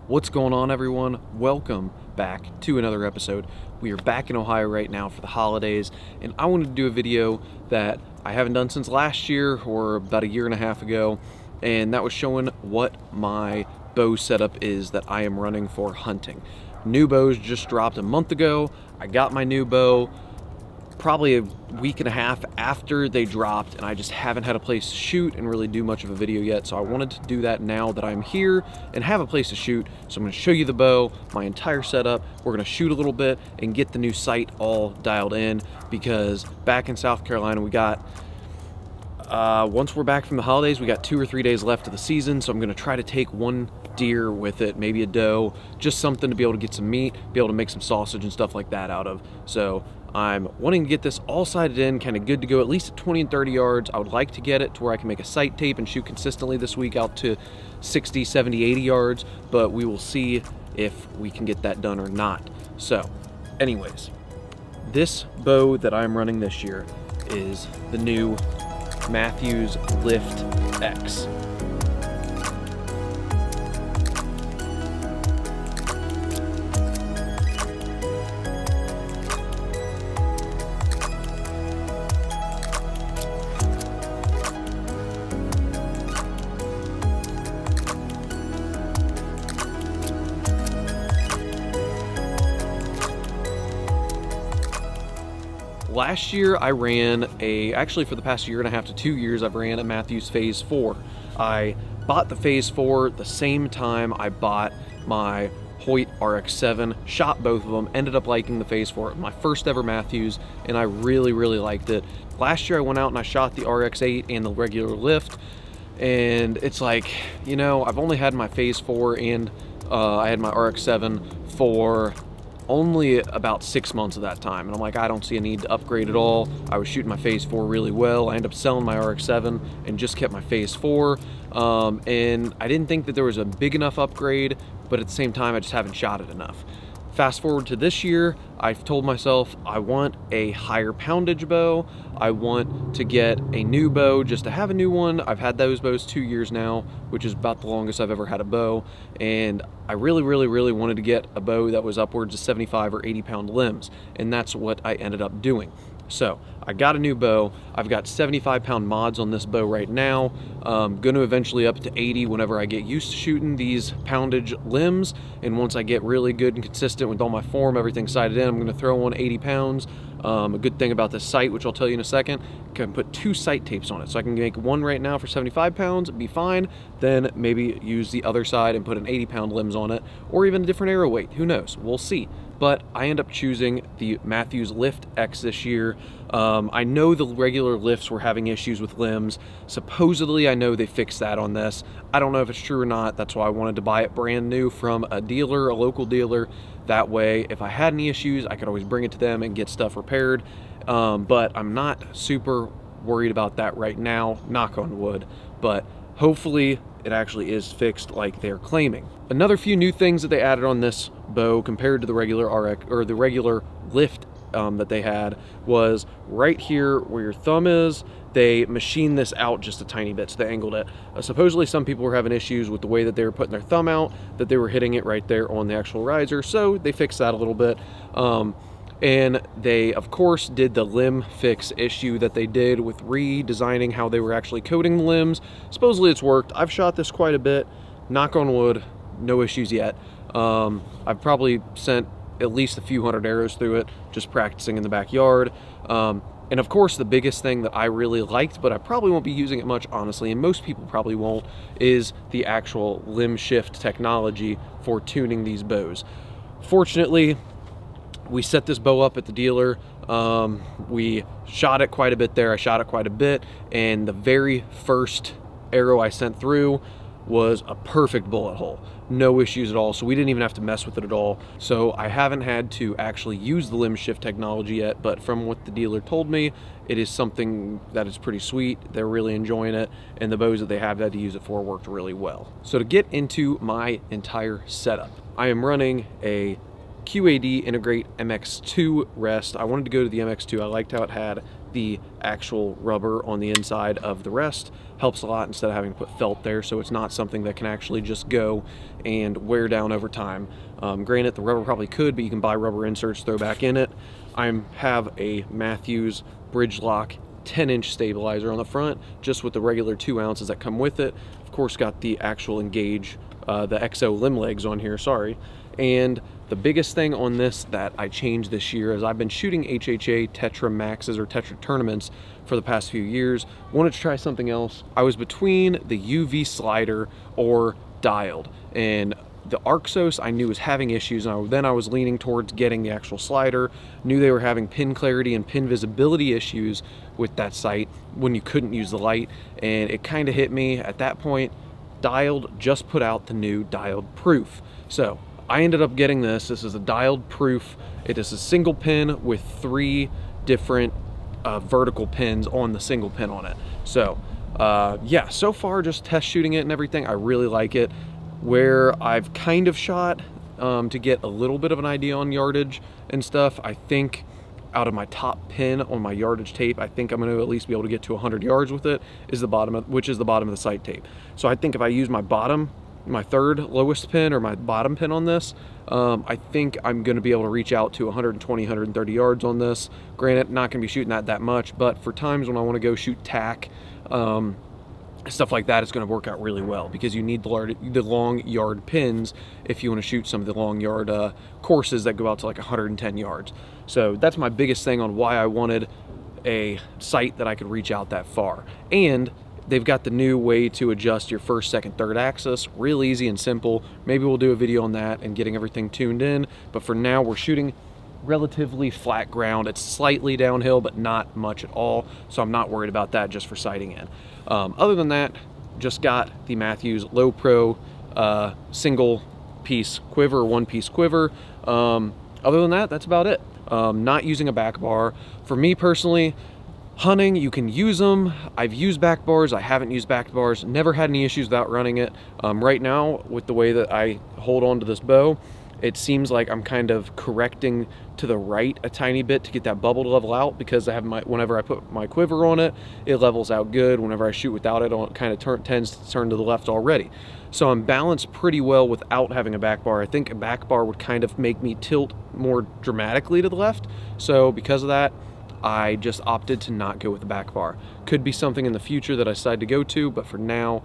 What's going on, everyone? Welcome back to another episode. We are back in Ohio right now for the holidays, and I wanted to do a video that I haven't done since last year or about a year and a half ago, and that was showing what my bow setup is that I am running for hunting. New bows just dropped a month ago. I got my new bow probably a week and a half after they dropped, and I just haven't had a place to shoot and really do much of a video yet, so I wanted to do that now that I'm here and have a place to shoot. So I'm going to show you the bow, my entire setup. We're going to shoot a little bit and get the new sight all dialed in, because back in South Carolina we got once we're back from the holidays, we got 2 or 3 days left of the season, so I'm going to try to take one deer with it, maybe a doe, just something to be able to get some meat, be able to make some sausage and stuff like that out of. So I'm wanting to get this all sighted in, kind of good to go at least at 20 and 30 yards. I would like to get it to where I can make a sight tape and shoot consistently this week out to 60, 70, 80 yards, but we will see if we can get that done or not. So anyways, this bow that I'm running this year is the new Mathews Lift X. Last year I ran actually for the past year and a half to 2 years, I've ran a Mathews Phase 4. I bought the Phase 4 the same time I bought my Hoyt RX7, shot both of them, ended up liking the Phase 4. My first ever Mathews, and I really liked it. Last year I went out and I shot the RX8 and the regular lift, and it's like, you know, I've only had my Phase 4 and I had my RX7 for only about 6 months of that time, and I'm like, I don't see a need to upgrade at all. I was shooting my Phase 4 really well. I ended up selling my RX7 and just kept my Phase 4, and I didn't think that there was a big enough upgrade, but at the same time I just haven't shot it enough. Fast forward to this year, I've told myself I want a higher poundage bow. I want to get a new bow just to have a new one. I've had those bows 2 years now, which is about the longest I've ever had a bow, and I really wanted to get a bow that was upwards of 75 or 80 pound limbs, and that's what I ended up doing. So I got a new bow. I've got 75 pound mods on this bow right now. Going to eventually up to 80 whenever I get used to shooting these poundage limbs, and once I get really good and consistent with all my form, everything sighted in, I'm going to throw on 80 pounds. A good thing about this sight, which I'll tell you in a second, I can put 2 sight tapes on it. So I can make one right now for 75 pounds, be fine, then maybe use the other side and put an 80 pound limbs on it, or even a different arrow weight, who knows, we'll see. But I end up choosing the Mathews Lift X this year. I know the regular lifts were having issues with limbs. Supposedly, I know they fixed that on this. I don't know if it's true or not. That's why I wanted to buy it brand new from a dealer, a local dealer. That way, if I had any issues, I could always bring it to them and get stuff repaired. But I'm not super worried about that right now, knock on wood. But hopefully it actually is fixed like they're claiming. Another few new things that they added on this bow compared to the regular RX or the regular lift that they had was right here where your thumb is. They machined this out just a tiny bit, so they angled it. Supposedly some people were having issues with the way that they were putting their thumb out, that they were hitting it right there on the actual riser, so they fixed that a little bit. And they, of course, did the limb fix issue that they did with redesigning how they were actually coating the limbs. Supposedly it's worked. I've shot this quite a bit. Knock on wood, no issues yet. I've probably sent at least a few hundred arrows through it, just practicing in the backyard. And of course, the biggest thing that I really liked, but I probably won't be using it much, honestly, and most people probably won't, is the actual limb shift technology for tuning these bows. Fortunately, we set this bow up at the dealer. We shot it quite a bit there. I shot it quite a bit, and the very first arrow I sent through was a perfect bullet hole. No issues at all, so we didn't even have to mess with it at all. So I haven't had to actually use the limb shift technology yet, but from what the dealer told me, it is something that is pretty sweet. They're really enjoying it, and the bows that they have had to use it for worked really well. So to get into my entire setup, I am running a QAD Integrate MX2 rest. I wanted to go to the MX2. I liked how it had the actual rubber on the inside of the rest helps a lot instead of having to put felt there, so it's not something that can actually just go and wear down over time. Granted, the rubber probably could, but you can buy rubber inserts, throw back in it. I have a Mathews bridge lock 10-inch stabilizer on the front, just with the regular 2 ounces that come with it. Of course, got the actual Engage, the XO limb legs on here, sorry. And the biggest thing on this that I changed this year is I've been shooting HHA Tetra Maxes or Tetra tournaments for the past few years. Wanted to try something else. I was between the UV slider or dialed, and the Arxos I knew was having issues, and then I was leaning towards getting the actual slider. Knew they were having pin clarity and pin visibility issues with that sight when you couldn't use the light, and it kind of hit me at that point. Dialed just put out the new dialed proof, so I ended up getting this. This is a dialed proof. It is a single pin with 3 different vertical pins on the single pin on it. So yeah, so far just test shooting it and everything, I really like it. Where I've kind of shot to get a little bit of an idea on yardage and stuff, I think out of my top pin on my yardage tape, I think I'm going to at least be able to get to 100 yards with it, is the bottom of, which is the bottom of the sight tape. So I think if I use my bottom, my third lowest pin or my bottom pin on this, I think I'm going to be able to reach out to 120, 130 yards on this. Granted, not going to be shooting that much, but for times when I want to go shoot tack, stuff like that, is going to work out really well, because you need the long yard pins if you want to shoot some of the long yard courses that go out to like 110 yards. So that's my biggest thing on why I wanted a sight that I could reach out that far. And they've got the new way to adjust your first, second, third axis. Real easy and simple. Maybe we'll do a video on that and getting everything tuned in, but for now we're shooting relatively flat ground. It's slightly downhill, but not much at all, so I'm not worried about that just for sighting in. Other than that, just got the Mathews Low Pro single piece quiver, one piece quiver. Other than that, that's about it. Not using a back bar. For me personally, hunting, you can use them. I've used back bars, I haven't used back bars, never had any issues without running it. Right now, with the way that I hold on to this bow, it seems like I'm kind of correcting to the right a tiny bit to get that bubble to level out, because I have whenever I put my quiver on it, it levels out good. Whenever I shoot without it, it kind of tends to turn to the left already. So I'm balanced pretty well without having a back bar. I think a back bar would kind of make me tilt more dramatically to the left. So because of that, I just opted to not go with the back bar. Could be something in the future that I decide to go to, but for now,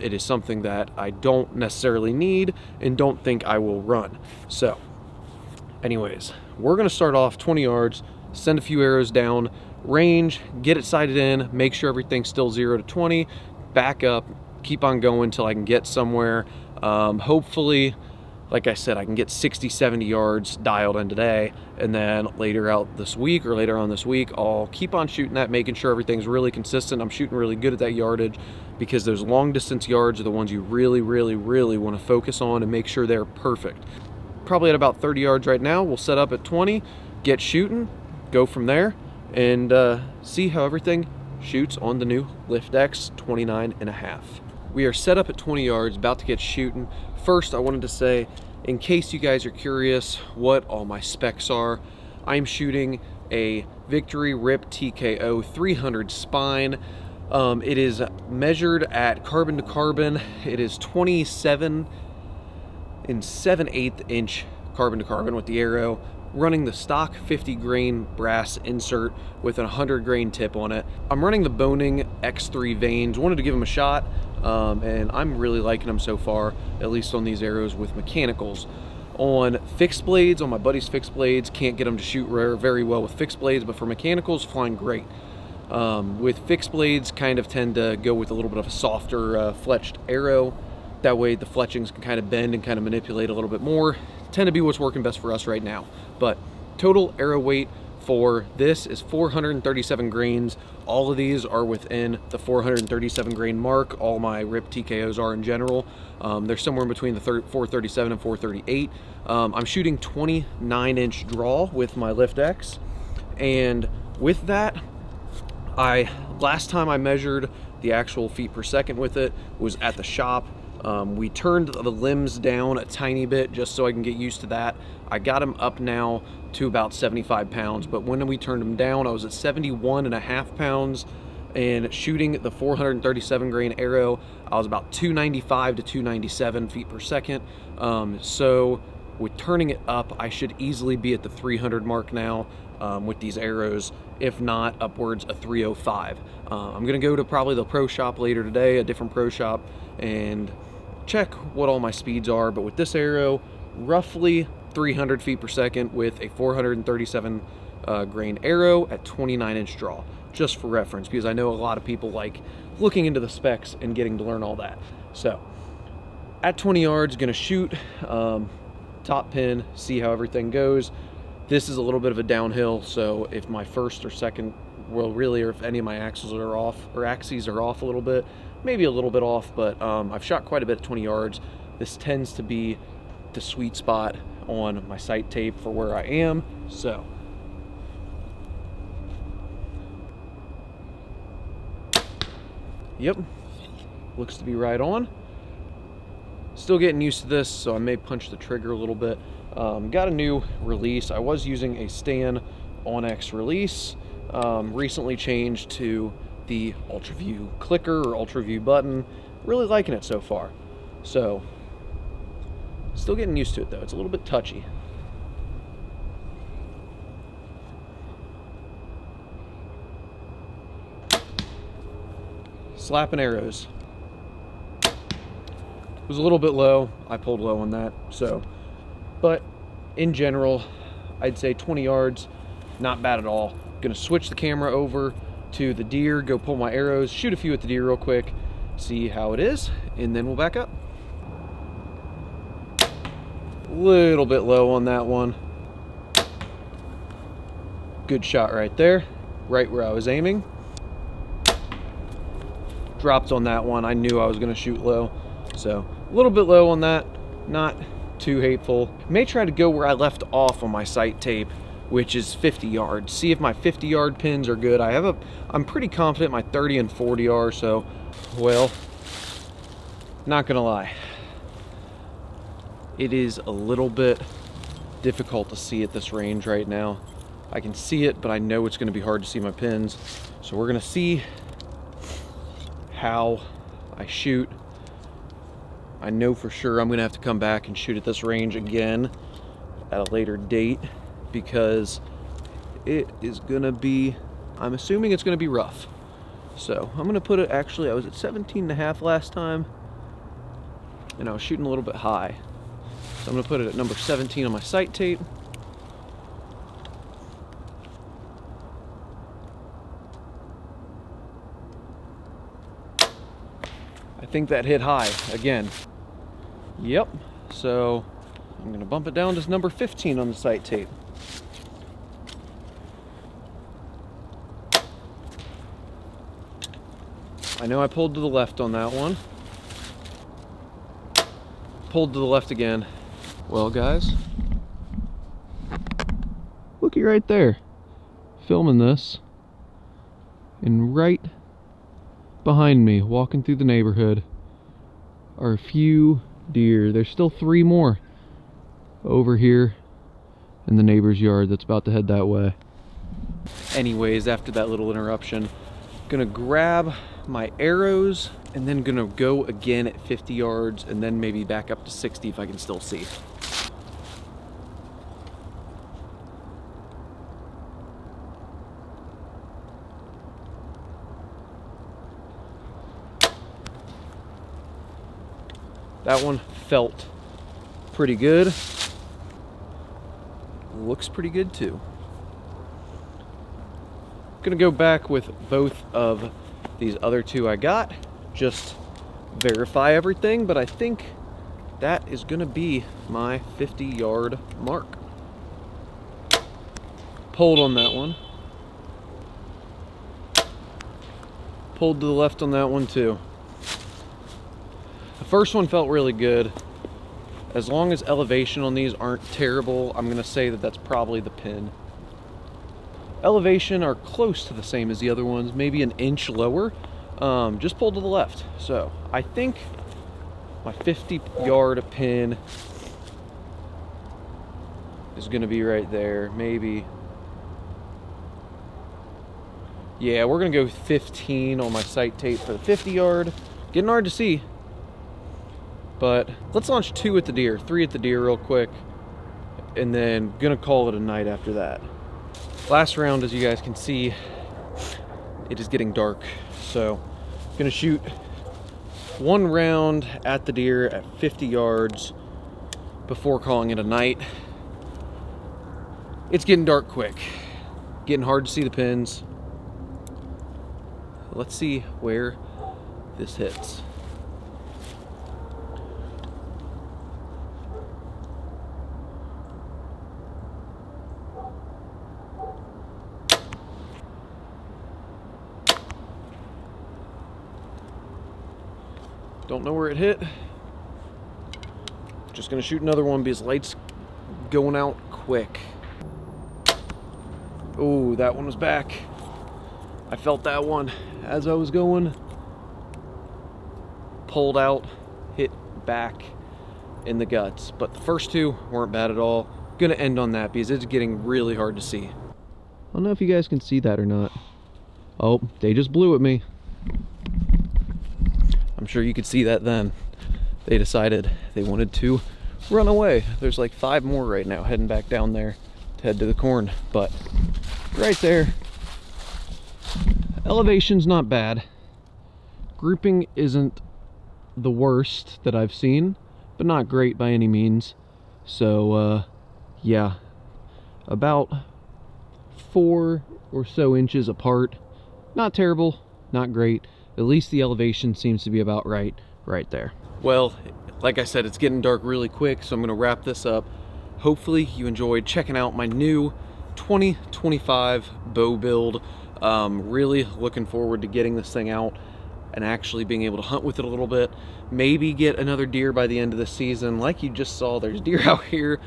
it is something that I don't necessarily need and don't think I will run. So anyways, we're gonna start off 20 yards, send a few arrows down, range, get it sighted in, make sure everything's still 0 to 20, back up, keep on going till I can get somewhere. Hopefully, like I said, I can get 60, 70 yards dialed in today, and then later out this week or later on this week, I'll keep on shooting that, making sure everything's really consistent. I'm shooting really good at that yardage, because those long distance yards are the ones you really, really, really want to focus on and make sure they're perfect. Probably at about 30 yards right now. We'll set up at 20, get shooting, go from there, and see how everything shoots on the new Lift X 29.5. We are set up at 20 yards, about to get shooting. First, I wanted to say, in case you guys are curious what all my specs are, I'm shooting a Victory Rip TKO 300 spine. It is measured at carbon to carbon. It is 27 7/8 inch carbon to carbon with the arrow, running the stock 50 grain brass insert with a 100 grain tip on it. I'm running the Boning X3 vanes. Wanted to give them a shot, and I'm really liking them so far, at least on these arrows with mechanicals. On fixed blades, on my buddy's fixed blades, can't get them to shoot very well with fixed blades, but for mechanicals, flying great. With fixed blades, kind of tend to go with a little bit of a softer fletched arrow. That way the fletchings can kind of bend and kind of manipulate a little bit more. Tend to be what's working best for us right now. But total arrow weight for this is 437 grains. All of these are within the 437 grain mark. All my Rip TKOs are in general. They're somewhere in between the 437 and 438. I'm shooting 29 inch draw with my Lift X. And with that, last time I measured the actual feet per second with it was at the shop. We turned the limbs down a tiny bit just so I can get used to that. I got them up now to about 75 pounds, but when we turned them down, I was at 71.5 pounds, and shooting the 437 grain arrow, I was about 295 to 297 feet per second. So with turning it up, I should easily be at the 300 mark now with these arrows, if not upwards of 305. I'm gonna go to probably the pro shop later today, a different pro shop, and check what all my speeds are. But with this arrow, roughly 300 feet per second with a 437 grain arrow at 29-inch draw, just for reference, because I know a lot of people like looking into the specs and getting to learn all that. So at 20 yards, gonna shoot top pin, see how everything goes. This is a little bit of a downhill, so if my first or second, well, really, or if any of my axes are off a little bit, maybe a little bit off, but I've shot quite a bit at 20 yards. This tends to be the sweet spot on my sight tape for where I am. So yep, looks to be right on. Still getting used to this, so I may punch the trigger a little bit. Got a new release. I was using a Stan Onyx release. Recently changed to the Ultra View clicker or Ultra View button. Really liking it so far. So still getting used to it though. It's a little bit touchy. Slapping arrows. It was a little bit low. I pulled low on that. So, but in general, I'd say 20 yards, not bad at all. Gonna switch the camera over to the deer, go pull my arrows, shoot a few at the deer real quick, see how it is, and then we'll back up. Little bit low on that one. Good shot right there, right where I was aiming. Dropped on that one. I knew I was gonna shoot low, so a little bit low on that, not too hateful. May try to go where I left off on my sight tape, which is 50 yards. See if my 50-yard pins are good. I'm pretty confident my 30 and 40 are, so, well, not gonna lie. It is a little bit difficult to see at this range right now. I can see it, but I know it's gonna be hard to see my pins. So we're gonna see how I shoot. I know for sure I'm gonna have to come back and shoot at this range again at a later date, because it is gonna be, I'm assuming it's gonna be rough. So I'm gonna put it, actually I was at 17.5 last time and I was shooting a little bit high. So I'm gonna put it at number 17 on my sight tape. I think that hit high again. Yep, so I'm gonna bump it down to number 15 on the sight tape. I know I pulled to the left on that one. Pulled to the left again. Well, guys, looky right there. Filming this, and right behind me, walking through the neighborhood, are a few deer. There's still 3 more over here in the neighbor's yard that's about to head that way. Anyways, after that little interruption, gonna grab my arrows and then gonna go again at 50 yards and then maybe back up to 60 if I can still see. That one felt pretty good. Looks pretty good too. Gonna go back with both of these other 2 I got, just verify everything, but I think that is gonna be my 50-yard mark. Pulled on that one. Pulled to the left on that one too. The first one felt really good. As long as elevation on these aren't terrible, I'm gonna say that that's probably the pin. Elevation are close to the same as the other ones, maybe an inch lower. Just pulled to the left. So I think My 50-yard pin is gonna be right there, maybe. Yeah, we're gonna go 15 on my sight tape for the 50-yard. Getting hard to see, but let's launch 2 at the deer, 3 at the deer real quick, and then gonna call it a night after that. Last round, as you guys can see, it is getting dark, so gonna shoot 1 round at the deer at 50 yards before calling it a night. It's getting dark quick, getting hard to see the pins. Let's see where this hits. Don't know where it hit. Just gonna shoot another one because light's going out quick. Oh, that one was back. I felt that one as I was going. Pulled out, hit back in the guts. But the first 2 weren't bad at all. Gonna end on that because it's getting really hard to see. I don't know if you guys can see that or not. Oh, they just blew at me. I'm sure you could see that then. They decided they wanted to run away. There's like 5 more right now heading back down there to head to the corn. But right there, elevation's not bad. Grouping isn't the worst that I've seen, but not great by any means. So yeah, about 4 or so inches apart. Not terrible, not great. At least the elevation seems to be about right there. Well, like I said, it's getting dark really quick, so I'm gonna wrap this up. Hopefully you enjoyed checking out my new 2025 bow build. Really looking forward to getting this thing out and actually being able to hunt with it a little bit. Maybe get another deer by the end of the season. Like you just saw, there's deer out here.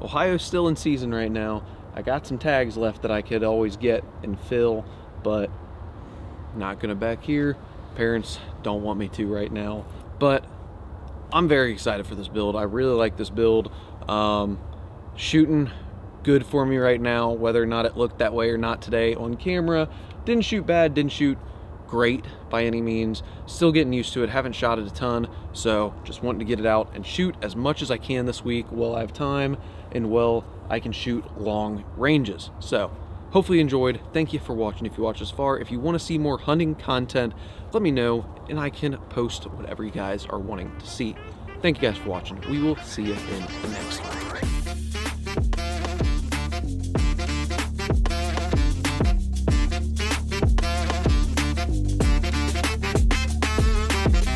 Ohio's still in season right now. I got some tags left that I could always get and fill, but not gonna back here. Parents don't want me to right now, but I'm very excited for this build. I really like this build. Shooting good for me right now, whether or not it looked that way or not today on camera. Didn't shoot bad, didn't shoot great by any means. Still getting used to it, haven't shot it a ton, so just wanting to get it out and shoot as much as I can this week while I have time and while I can shoot long ranges. So hopefully you enjoyed. Thank you for watching if you watched this far. If you want to see more hunting content, let me know and I can post whatever you guys are wanting to see. Thank you guys for watching. We will see you in the next one.